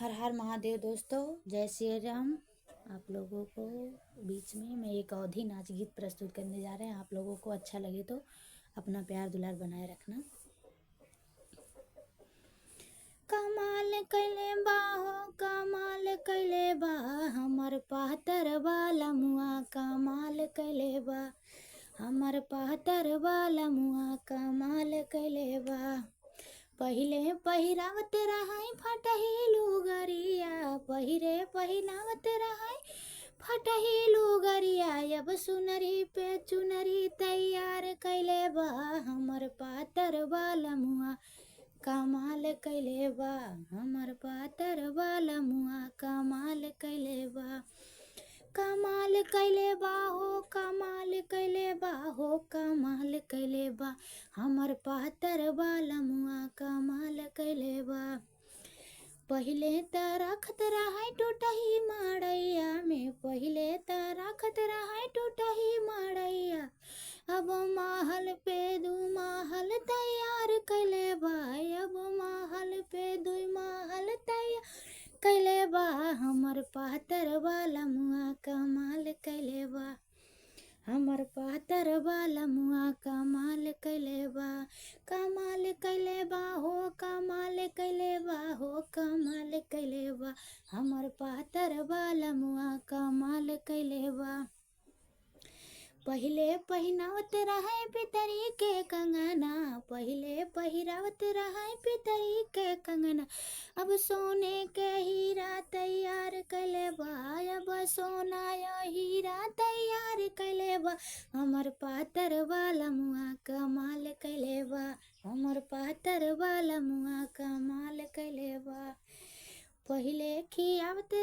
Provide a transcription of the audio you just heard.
हर हर महादेव दोस्तों, जय श्री राम। आप लोगों को बीच में मैं एक अवधी नाच गीत प्रस्तुत करने जा रहे हैं। आप लोगों को अच्छा लगे तो अपना प्यार दुलार बनाए रखना। कमाल कैले बा हो, कमाल कैले बा, हमर पातर वाला मुआ कमाल कैले बा, हमर पातर वाला मुआ कमाल कैले बा। पहिले पहिरावत रहाई फटही लुगरिया, पहिले पहिरावत रहाई फटही लुगरिया, अब सुनरी पे चुनरी तैयार कैले बा, हमर पातर वाला मुआ कमाल कैले बा, हमर पातर वाला मुआ कमाल कैले बा। कमाल कैले बा हो, कमाल कैले बा हो, कमाल कैले बा, हमर पातर वाला मुआ कमाल कैले बा। पहिले त रखत रहाई टूटही माड़ैया में, पहिले त रखत रहाई टूटही माड़ैया, अब महल पे दू महल तैयार कैले बा, अब महल पे दू महल तैयार कैले बा, हमर पातर वाला मुआ कमाल कैले बा, हमर पातर वाला मुआ कमाल कैले बा। कमाल कैले बा हो, कमाल कैले बा हो, कमाल कैले बा, हमर पातर वाला मुआ कमाल कैले बा। पहिले पहिनावत रहे पितरी के कंगना, पहिले पहिरावत रहे पितरी के कंगना, अब सोने के हीरा तैयार कैले बा, अब सोना या हीरा तैयार कैले बा, हमर पातर वाला मुआ कमाल कैले बा, हमर पातर वाला मुआ कमाल कैले बा। पहिले खियावत